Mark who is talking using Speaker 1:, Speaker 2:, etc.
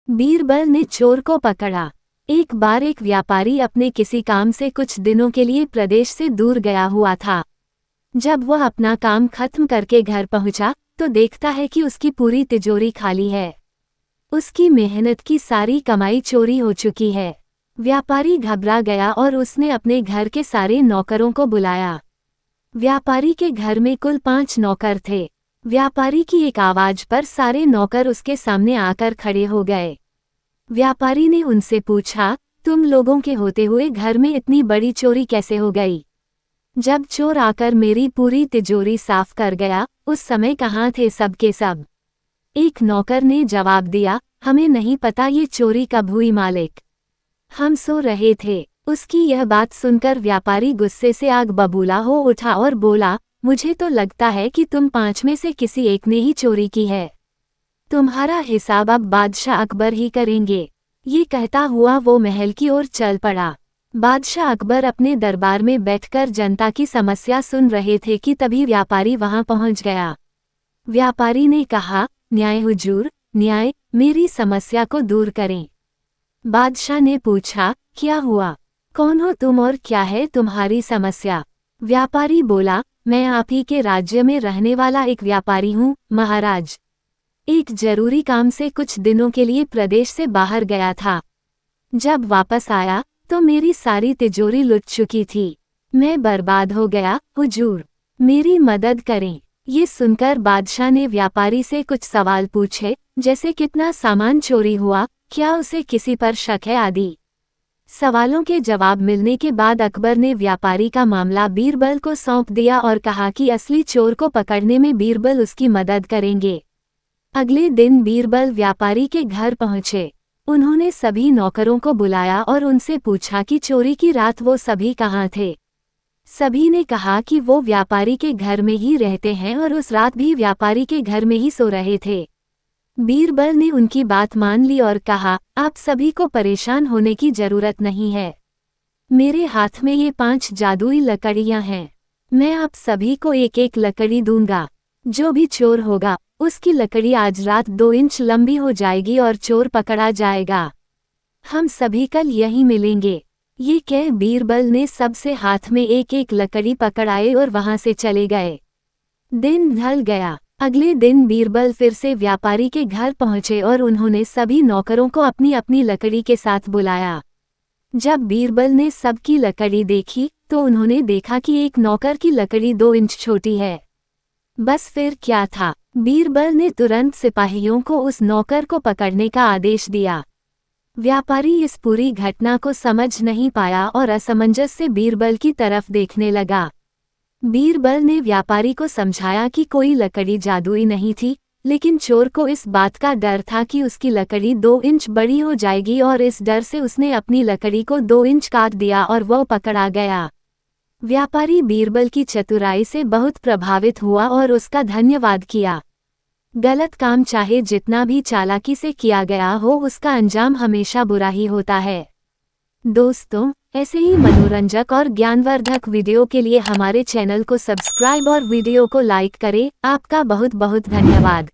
Speaker 1: बीरबल ने चोर को पकड़ा। एक बार एक व्यापारी अपने किसी काम से कुछ दिनों के लिए प्रदेश से दूर गया हुआ था। जब वह अपना काम खत्म करके घर पहुंचा तो देखता है कि उसकी पूरी तिजोरी खाली है। उसकी मेहनत की सारी कमाई चोरी हो चुकी है। व्यापारी घबरा गया और उसने अपने घर के सारे नौकरों को बुलाया। व्यापारी के घर में कुल 5 नौकर थे। व्यापारी की एक आवाज पर सारे नौकर उसके सामने आकर खड़े हो गए। व्यापारी ने उनसे पूछा, तुम लोगों के होते हुए घर में इतनी बड़ी चोरी कैसे हो गई? जब चोर आकर मेरी पूरी तिजोरी साफ कर गया, उस समय कहाँ थे सब के सब? एक नौकर ने जवाब दिया, हमें नहीं पता ये चोरी कब हुई मालिक। हम सो रहे थे। उसकी यह बात सुनकर व्यापारी गुस्से से आग बबूला हो उठा और बोला, मुझे तो लगता है कि तुम 5 में से किसी एक ने ही चोरी की है। तुम्हारा हिसाब अब बादशाह अकबर ही करेंगे। ये कहता हुआ वो महल की ओर चल पड़ा। बादशाह अकबर अपने दरबार में बैठकर जनता की समस्या सुन रहे थे कि तभी व्यापारी वहां पहुंच गया। व्यापारी ने कहा, न्याय हुजूर, न्याय, मेरी समस्या को दूर करें। बादशाह ने पूछा, क्या हुआ? कौन हो तुम और क्या है तुम्हारी समस्या? व्यापारी बोला, मैं आप ही के राज्य में रहने वाला एक व्यापारी हूँ महाराज। एक जरूरी काम से कुछ दिनों के लिए प्रदेश से बाहर गया था। जब वापस आया तो मेरी सारी तिजोरी लुट चुकी थी। मैं बर्बाद हो गया हुजूर, मेरी मदद करें। ये सुनकर बादशाह ने व्यापारी से कुछ सवाल पूछे, जैसे कितना सामान चोरी हुआ, क्या उसे किसी पर शक है आदि। सवालों के जवाब मिलने के बाद अकबर ने व्यापारी का मामला बीरबल को सौंप दिया और कहा कि असली चोर को पकड़ने में बीरबल उसकी मदद करेंगे। अगले दिन बीरबल व्यापारी के घर पहुंचे। उन्होंने सभी नौकरों को बुलाया और उनसे पूछा कि चोरी की रात वो सभी कहाँ थे। सभी ने कहा कि वो व्यापारी के घर में ही रहते हैं और उस रात भी व्यापारी के घर में ही सो रहे थे। बीरबल ने उनकी बात मान ली और कहा, आप सभी को परेशान होने की जरूरत नहीं है। मेरे हाथ में ये 5 जादुई लकड़ियां हैं। मैं आप सभी को एक एक लकड़ी दूंगा। जो भी चोर होगा उसकी लकड़ी आज रात 2 इंच लंबी हो जाएगी और चोर पकड़ा जाएगा। हम सभी कल यहीं मिलेंगे। ये कह बीरबल ने सबसे हाथ में एक एक लकड़ी पकड़ाए और वहां से चले गए। दिन ढल गया। अगले दिन बीरबल फिर से व्यापारी के घर पहुंचे और उन्होंने सभी नौकरों को अपनी अपनी लकड़ी के साथ बुलाया। जब बीरबल ने सबकी लकड़ी देखी तो उन्होंने देखा कि एक नौकर की लकड़ी 2 इंच छोटी है। बस फिर क्या था, बीरबल ने तुरंत सिपाहियों को उस नौकर को पकड़ने का आदेश दिया। व्यापारी इस पूरी घटना को समझ नहीं पाया और असमंजस से बीरबल की तरफ देखने लगा। बीरबल ने व्यापारी को समझाया कि कोई लकड़ी जादुई नहीं थी, लेकिन चोर को इस बात का डर था कि उसकी लकड़ी 2 इंच बड़ी हो जाएगी और इस डर से उसने अपनी लकड़ी को 2 इंच काट दिया और वह पकड़ा गया। व्यापारी बीरबल की चतुराई से बहुत प्रभावित हुआ और उसका धन्यवाद किया। गलत काम चाहे जितना भी चालाकी से किया गया हो, उसका अंजाम हमेशा बुरा ही होता है। दोस्तों, ऐसे ही मनोरंजक और ज्ञानवर्धक वीडियो के लिए हमारे चैनल को सब्सक्राइब और वीडियो को लाइक करें। आपका बहुत बहुत धन्यवाद।